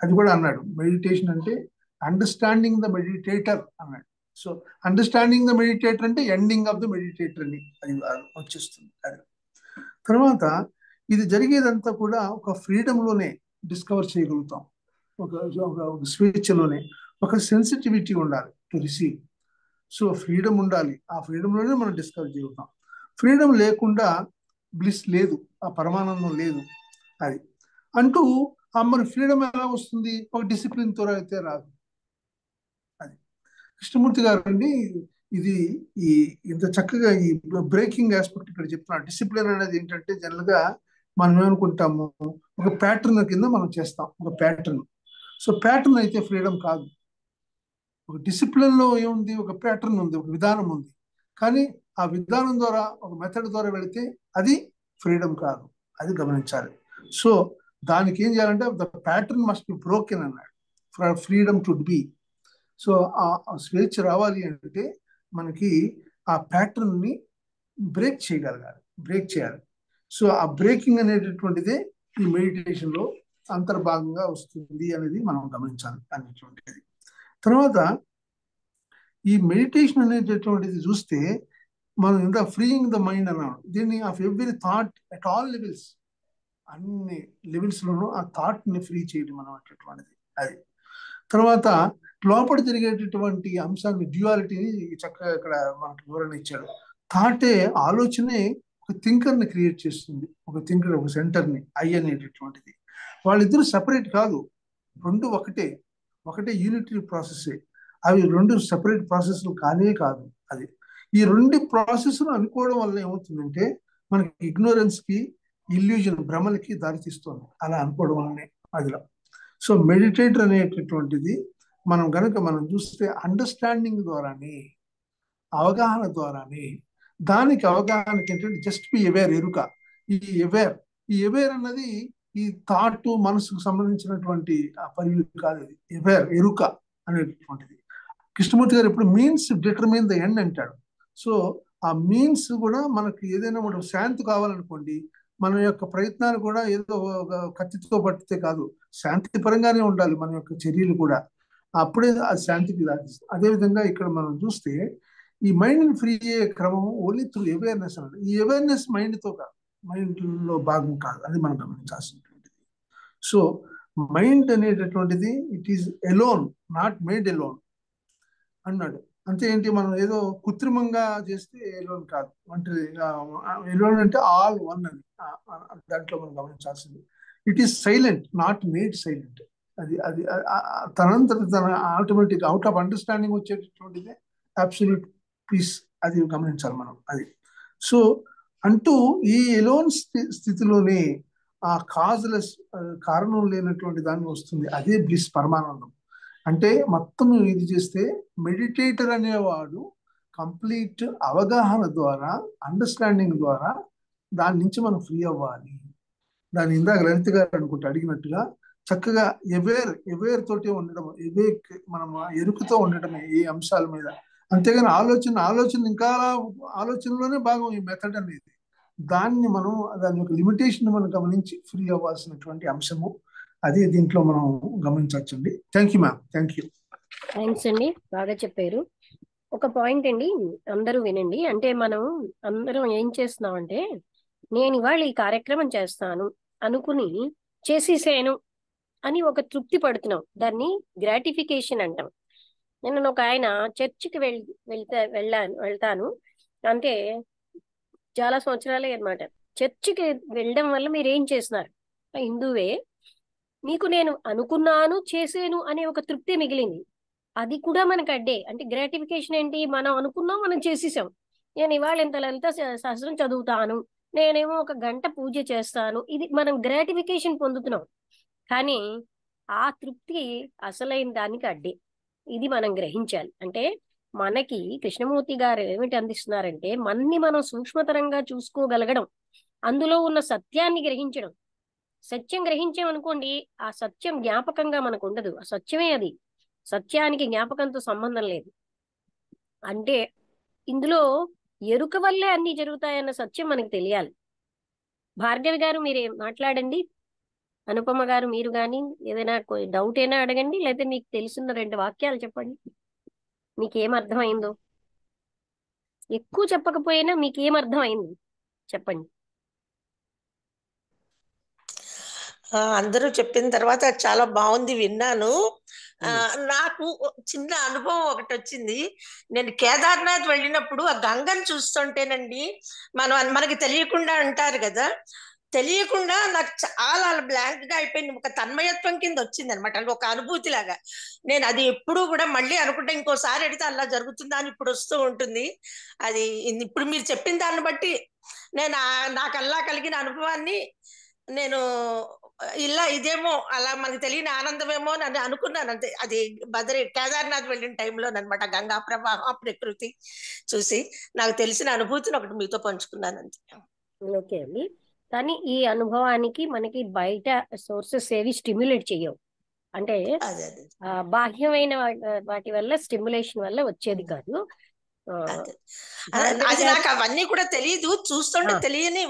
అది కూడా అన్నాడు, మెడిటేషన్ అంటే అండర్స్టాండింగ్ ద మెడిటేటర్ అన్నాడు. సో అండర్స్టాండింగ్ ద మెడిటేటర్ అంటే ఎండింగ్ ఆఫ్ ద మెడిటేటర్ అని అది వచ్చేస్తుంది. అది తర్వాత ఇది జరిగేదంతా కూడా ఒక ఫ్రీడంలోనే డిస్కవర్ చేయగలుగుతాం. ఒక ఒక స్వేచ్ఛలోనే, ఒక సెన్సిటివిటీ ఉండాలి టు రిసీవ్. సో ఫ్రీడమ్ ఉండాలి, ఆ ఫ్రీడంలోనే మనం డిస్కవర్ చేయగలుగుతాం. ఫ్రీడమ్ లేకుండా బ్లిస్ లేదు, ఆ పరమానందం లేదు. అది అంటూ మరి ఫ్రీడమ్ ఎలా వస్తుంది? ఒక డిసిప్లిన్ తో అయితే రాదు. అది కృష్ణమూర్తి గారు అండి ఇది ఈ ఇంత చక్కగా ఈ బ్రేకింగ్ ఆస్పెక్ట్ ఇక్కడ చెప్తున్నారు. డిసిప్లిన్ అనేది ఏంటంటే జనరల్ గా మనం ఏమనుకుంటాము, ఒక ప్యాటర్న్ కింద మనం చేస్తాం, ఒక ప్యాటర్న్. సో ప్యాటర్న్ అయితే ఫ్రీడమ్ కాదు. ఒక డిసిప్లిన్ లో ఏముంది, ఒక ప్యాటర్న్ ఉంది, ఒక విధానం ఉంది. కానీ ఆ విధానం ద్వారా, ఒక మెథడ్ ద్వారా వెళితే అది ఫ్రీడమ్ కాదు, అది గమనించాలి. సో దానికి ఏం చేయాలంటే the pattern must be broken అన్నాడు for freedom to be. So ఆ స్వేచ్ఛ రావాలి అంటే మనకి ఆ ప్యాటర్న్ ని బ్రేక్ చేయగలగాలి, బ్రేక్ చేయాలి. సో ఆ బ్రేకింగ్ అనేటటువంటిదే ఈ మెడిటేషన్ లో అంతర్భాగంగా వస్తుంది అనేది మనం గమనించాలి అనేటువంటిది. తర్వాత ఈ మెడిటేషన్ అనేటటువంటిది చూస్తే మనం ఇంత ఫ్రీయింగ్ ద మైండ్ అన్నాడు. దీన్ని of every thought at all levels, అన్ని లెవెల్స్ లోనూ ఆ థాట్ ని ఫ్రీ చేయడం అనేటటువంటిది. అది తర్వాత లోపల జరిగేటటువంటి అంశాన్ని, డ్యూయాలిటీని చక్కగా ఇక్కడ మనకు వివరణ ఇచ్చాడు. థాటే, ఆలోచనే ఒక థింకర్ ని క్రియేట్ చేస్తుంది, ఒక థింకర్, ఒక సెంటర్ ని, ఐ అనేటటువంటిది. వాళ్ళిద్దరూ సెపరేట్ కాదు, రెండు ఒకటే, ఒకటే యూనిటరీ ప్రాసెస్. అవి రెండు సెపరేట్ ప్రాసెస్లు కానే కాదు. అది ఈ రెండు ప్రాసెస్లు అనుకోవడం వల్ల ఏమవుతుందంటే మనకి ఇగ్నోరెన్స్ కి, ఇల్యూజన్, భ్రమలకి దారితీస్తుంది అలా అనుకోవడం వల్లనే అదిలో. సో మెడిటేటర్ అనేటటువంటిది మనం గనక మనం చూస్తే అండర్స్టాండింగ్ ద్వారానే, అవగాహన ద్వారానే, దానికి అవగాహనకి ఏంటంటే జస్ట్ బి అవేర్, ఎరుక. ఈ అవేర్ అన్నది ఈ థాట్, మనసుకు సంబంధించినటువంటి పరిధి కాదు. అది అవేర్, ఎరుక అనేటటువంటిది. కృష్ణమూర్తి గారు ఇప్పుడు మీన్స్ డిటర్మిన్ ద ఎండ్ అంటాడు. సో ఆ మీన్స్ కూడా మనకి ఏదైనా మనం శాంతి కావాలనుకోండి, మన యొక్క ప్రయత్నాలు కూడా ఏదో కత్తితో పట్టితే కాదు, శాంతి పరంగానే ఉండాలి మన యొక్క చర్యలు కూడా. అప్పుడే అది శాంతికి దారిస్తుంది. అదేవిధంగా ఇక్కడ మనం చూస్తే ఈ మైండ్ ఫ్రీ అయ్యే క్రమం ఓన్లీ త్రూ అవేర్నెస్ అన్నది. ఈ అవేర్నెస్ మైండ్తో కాదు, మైండ్ లో భాగం కాదు, అది మనం గమనించాల్సినటువంటిది. సో మైండ్ అనేటటువంటిది it is alone, not made alone అన్నాడు. అంటే ఏంటి, మనం ఏదో కృత్రిమంగా చేస్తే ఎలోన్ కాదు, అంటే ఎలోన్ అంటే ఆల్ వన్ అని దాంట్లో మనం గమనించాల్సింది. It is silent, not made silent. అది అది తనంతట తన ఆటోమేటిక్ అవుట్ ఆఫ్ అండర్స్టాండింగ్ వచ్చేటటువంటిదే అబ్సల్యూట్ పీస్, అది గమనించాలి మనం. అది సో అంటూ ఈ ఎలోన్ స్థితిలోనే ఆ కాజులెస్, కారణం లేనటువంటి దాన్ని వస్తుంది, అదే బ్లిస్, పరమానందం. అంటే మొత్తం ఇది చేస్తే మెడిటేటర్ అనేవాడు కంప్లీట్ అవగాహన ద్వారా, అండర్స్టాండింగ్ ద్వారా దాని నుంచి మనం ఫ్రీ అవ్వాలి. దాని ఇందాక లలిత గారు అనుకుంటే అడిగినట్టుగా చక్కగా అవేర్ తోటి ఉండడం, మనం ఎరుకుతో ఉండటమే ఈ అంశాల మీద. అంతేగాని ఆలోచన ఇంకా ఆలోచనలోనే భాగం ఈ మెథడ్ అనేది. దాన్ని మనం దాని యొక్క లిమిటేషన్ మనం గమనించి ఫ్రీ అవ్వాల్సినటువంటి అంశము, అది దీంట్లో మనం గమనించవచ్చండి. Thank you ma'am, thank you. Thanks అండి, బాగా చెప్పారు. ఒక పాయింట్ అండి, అందరూ వినండి. అంటే మనం అందరం ఏం చేస్తున్నామంటే, నేను ఇవాళ ఈ కార్యక్రమం చేస్తాను అనుకుని చేసేసాను అని ఒక తృప్తి పడుతున్నాం, దాన్ని గ్రాటిఫికేషన్ అంటాం. నేను ఒక ఆయన చర్చికి వెళ్తాను అంటే చాలా సంవత్సరాలే అన్నమాట. చర్చికి వెళ్ళడం వల్ల మీరు ఏం చేస్తున్నారు? హిందువే, మీకు నేను అనుకున్నాను, చేసాను అనే ఒక తృప్తి మిగిలింది. అది కూడా మనకు అడ్డే. అంటే గ్రాటిఫికేషన్ ఏంటి, మనం అనుకున్నాం, మనం చేసేసాం. నేను ఇవాళ ఇంత లలిత సహస్రం చదువుతాను, నేనేమో ఒక గంట పూజ చేస్తాను, ఇది మనం గ్రాటిఫికేషన్ పొందుతున్నాం. కానీ ఆ తృప్తి అసలైన దానికి అడ్డే. ఇది మనం గ్రహించాలి. అంటే మనకి కృష్ణమూర్తి గారు ఏమిటి అందిస్తున్నారంటే, మనని మనం సూక్ష్మతరంగా చూసుకోగలగడం, అందులో ఉన్న సత్యాన్ని గ్రహించడం. సత్యం గ్రహించామనుకోండి, ఆ సత్యం జ్ఞాపకంగా మనకు ఉండదు, ఆ సత్యమే అది. సత్యానికి జ్ఞాపకంతో సంబంధం లేదు. అంటే ఇందులో ఎరుక వల్లే అన్ని జరుగుతాయన్న సత్యం మనకు తెలియాలి. భార్గవి గారు మీరే మాట్లాడండి. అనుపమ గారు మీరు కానీ ఏదైనా డౌట్ అయినా అడగండి, లేదా మీకు తెలిసిన 2 వాక్యాలు చెప్పండి. మీకేం అర్థమైందో, ఎక్కువ చెప్పకపోయినా మీకేం అర్థమైంది చెప్పండి. అందరూ చెప్పిన తర్వాత చాలా బాగుంది, విన్నాను. నాకు చిన్న అనుభవం ఒకటి వచ్చింది. నేను కేదార్నాథ్ వెళ్ళినప్పుడు ఆ గంగను చూస్తుంటేనండి, మనకి తెలియకుండా అంటారు కదా, తెలియకుండా నాకు చాలా బ్లాంక్ గా అయిపోయింది. ఒక తన్మయత్వం కింద వచ్చింది అనమాట, అంటే ఒక అనుభూతి లాగా. నేను అది ఎప్పుడు కూడా మళ్ళీ అనుకుంటే ఇంకోసారి అడిగితే అలా జరుగుతుందా అని ఇప్పుడు వస్తూ ఉంటుంది. అది ఇప్పుడు మీరు చెప్పిన దాన్ని బట్టి నేను నాకు అలా కలిగిన అనుభవాన్ని నేను ఇదేమో అలా మనకి తెలియని ఆనందమేమో అని అనుకున్నాను అంతే. అది కేదార్నాథ్ వెళ్ళిన టైంలో అనమాట. గంగా ప్రవాహం, ప్రకృతి చూసి నాకు తెలిసిన అనుభూతిని ఒకటి మీతో పంచుకున్నాను అంతే. ఓకే అండి. కానీ ఈ అనుభవానికి మనకి బయట సోర్సెస్ ఏవి స్టిమ్యులేట్ చేయవు. అంటే బాహ్యమైన వాటి వల్ల స్టిమ్యులేషన్ వల్ల వచ్చేది కాదు. అది నాకు అవన్నీ కూడా తెలియదు, చూస్తుంటే తెలియని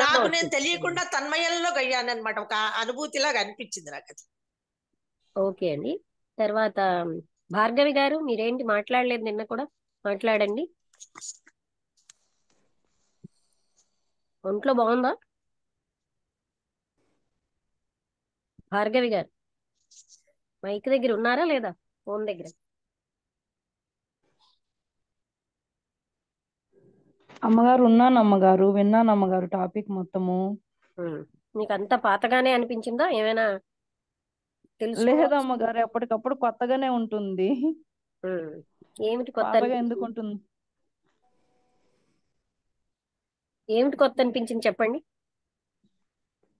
నాకు నేను తెలియకుండా తన్మయంలో గయ్యాను అనమాట. ఒక అనుభూతిలాగా అనిపించింది నాకు అది. ఓకే అండి. తర్వాత భార్గవి గారు మీరేంటి మాట్లాడలేదు, నిన్న కూడా మాట్లాడండి. ఒంట్లో బాగుందా భార్గవి గారు? మైక్ దగ్గర ఉన్నారా లేదా? ఫోన్ దగ్గర? అమ్మగారు ఉన్నాను అమ్మగారు, విన్నాను అమ్మగారు టాపిక్ మొత్తము. మీకు అంతా పాతగానే అనిపించిందా? ఏమైనా తెలుసు? లేదు అమ్మగారు, ఎప్పటికప్పుడు కొత్తగానే ఉంటుంది. ఏమిటి కొత్త పాతగా ఎందుకు ఉంటుంది? ఏమిటి కొత్త అనిపించింది చెప్పండి.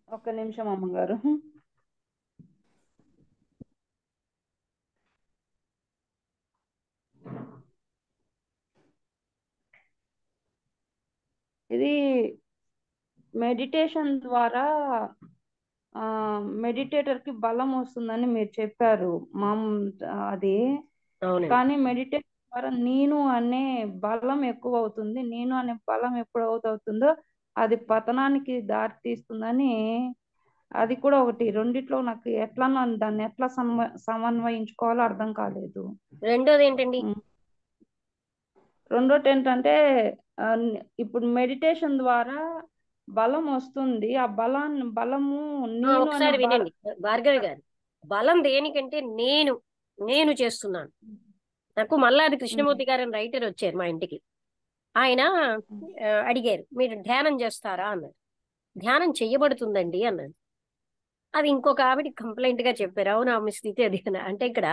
ఒక్క నిమిషం అమ్మగారు. ఇది మెడిటేషన్ ద్వారా మెడిటేటర్ కి బలం వస్తుందని మీరు చెప్పారు అది. కానీ మెడిటేషన్ ద్వారా నేను అనే బలం ఎక్కువ అవుతుంది. నేను అనే బలం ఎప్పుడు అవుతుందో అది పతనానికి దారి తీస్తుందని, అది కూడా ఒకటి. రెండిట్లో నాకు ఎట్లా దాన్ని ఎట్లా సమన్వయించుకోవాలో అర్థం కాలేదు. రెండోది ఏంటండి? రెండోటి ఏంటంటే ఇప్పుడు మెడిటేషన్ ద్వారా బలం వస్తుంది. ఆ బలము నేను ఒకసారి వినండి భార్గవి గారు. బలం దేనికంటే నేను చేస్తున్నాను. నాకు మల్లాది కృష్ణమూర్తి గారు అని రైటర్ వచ్చారు మా ఇంటికి. ఆయన అడిగారు, మీరు ధ్యానం చేస్తారా అన్నారు. ధ్యానం చెయ్యబడుతుందండి అన్నాడు. అది ఇంకొక ఆవిడ కంప్లైంట్ గా చెప్పారు. అవును, ఆమె స్థితి అది. అంటే ఇక్కడ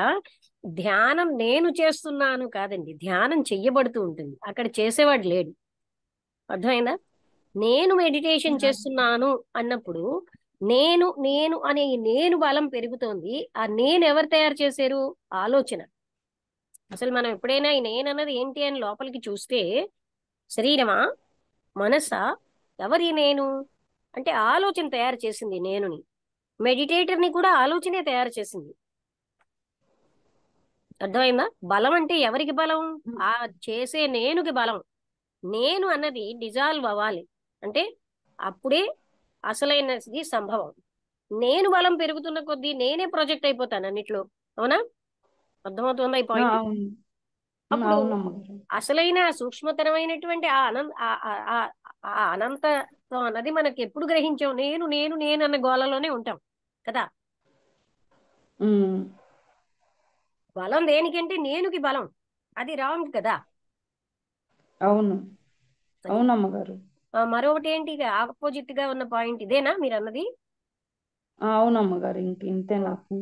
ధ్యానం నేను చేస్తున్నాను కాదండి, ధ్యానం చెయ్యబడుతూ ఉంటుంది. అక్కడ చేసేవాడు లేడు. అర్థమైందా? నేను మెడిటేషన్ చేస్తున్నాను అన్నప్పుడు నేను అనే నేను బలం పెరుగుతోంది. ఆ నేను ఎవరు తయారు చేశారు? ఆలోచన. అసలు మనం ఎప్పుడైనా ఈ నేను అన్నది ఏంటి అని లోపలికి చూస్తే, శరీరమా మనసా ఎవరి నేను అంటే ఆలోచన తయారు చేసింది నేనుని. మెడిటేటర్ ని కూడా ఆలోచనే తయారు చేసింది. అర్థమైందా? బలం అంటే ఎవరికి బలం? ఆ చేసే నేనుకి బలం. నేను అన్నది డిజాల్వ్ అవ్వాలి, అంటే అప్పుడే అసలైనది సంభవం. నేను బలం పెరుగుతున్న కొద్దీ నేనే ప్రొజెక్ట్ అయిపోతాను అన్నిట్లో. అవునా? అర్థమవుతుందా ఈ పాయింట్? అప్పుడు అసలైన సూక్ష్మతరమైనటువంటి ఆ అనంతత్వం అన్నది మనకి ఎప్పుడు గ్రహించాం? నేను అన్న గోళలోనే ఉంటాం కదా. బలం దేనికంటే నేనుకి బలం. అది రాంగ్ కదా. అవును అవునమ్మగారు. మరొకటి ఏంటి ఆపోజిట్ గా ఉన్న పాయింట్ ఇదేనా మీరు అన్నది? అవునమ్మగారు, ఇంతే నాకు.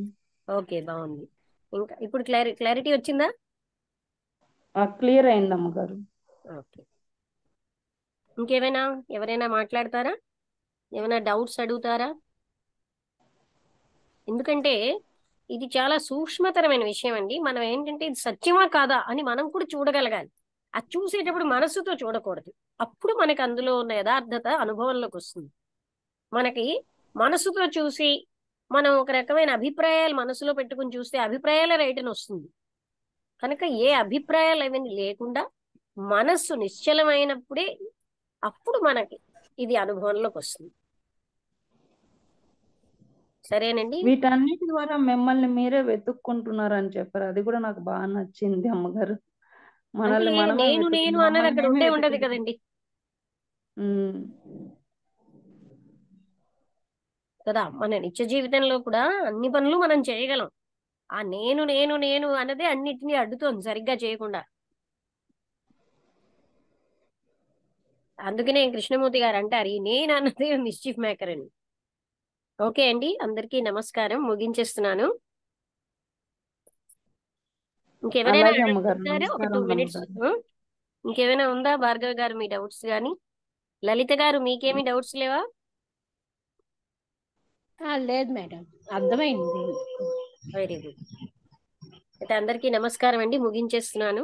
ఓకే, బాగుంది. ఇంకా ఇప్పుడు క్లారిటీ వచ్చిందా? క్లియర్ అయింది అమ్మగారు. ఓకే, ఇంకేమైనా ఎవరైనా మాట్లాడతారా? ఏమైనా డౌట్స్ అడుగుతారా? ఎందుకంటే ఇది చాలా సూక్ష్మతరమైన విషయం అండి. మనం ఏంటంటే ఇది సత్యమా కాదా అని మనం కూడా చూడగలగాలి. అది చూసేటప్పుడు మనసుతో చూడకూడదు. అప్పుడు మనకి అందులో ఉన్న యథార్థత అనుభవంలోకి వస్తుంది. మనకి మనసుతో చూసి మనం ఒక రకమైన అభిప్రాయాలు మనసులో పెట్టుకుని చూస్తే అభిప్రాయాల రైటన్ వస్తుంది. కనుక ఏ అభిప్రాయాలు అవన్నీ లేకుండా మనస్సు నిశ్చలమైనప్పుడే అప్పుడు మనకి ఇది అనుభవంలోకి వస్తుంది. సరేనండి. వీటన్నిటి ద్వారా మిమ్మల్ని మీరే వెతుక్కుంటున్నారని చెప్పారు. అది కూడా నాకు బాగా నచ్చింది అమ్మగారు. అంటే మనల్ని మనమే నేను వెతుకు నేను అన్నది మమ్మల్ని అక్కడ మేమే ఉండే ఉండదు వెతుకుంటున్నాం. కదండి ఉమ్. కదా. మన నిత్య జీవితంలో కూడా అన్ని పనులు మనం చేయగలం. ఆ నేను నేను నేను అన్నదే అన్నిటినీ అడ్డుతోంది సరిగ్గా చేయకుండా. అందుకనే కృష్ణమూర్తి గారు అంటారు ఈ నేను అన్నది మిస్చీఫ్ మేకర్ అని. ఓకే అండి, అందరికీ నమస్కారం, ముగించేస్తున్నాను. ఇంకెవరైనా అలాగే అమ్మగారు. అడుగుతారా? ఒక నమస్కారం 2 minutes. అమ్మగారు. ఇంకేమైనా ఉందా భార్గవి గారు మీ డౌట్స్ గాని? లలిత గారు మీకేమీ డౌట్స్ లేవా? లేదు మేడం, అర్థమైంది. Very good. అయితే అందరికీ నమస్కారం అండి, ముగించేస్తున్నాను.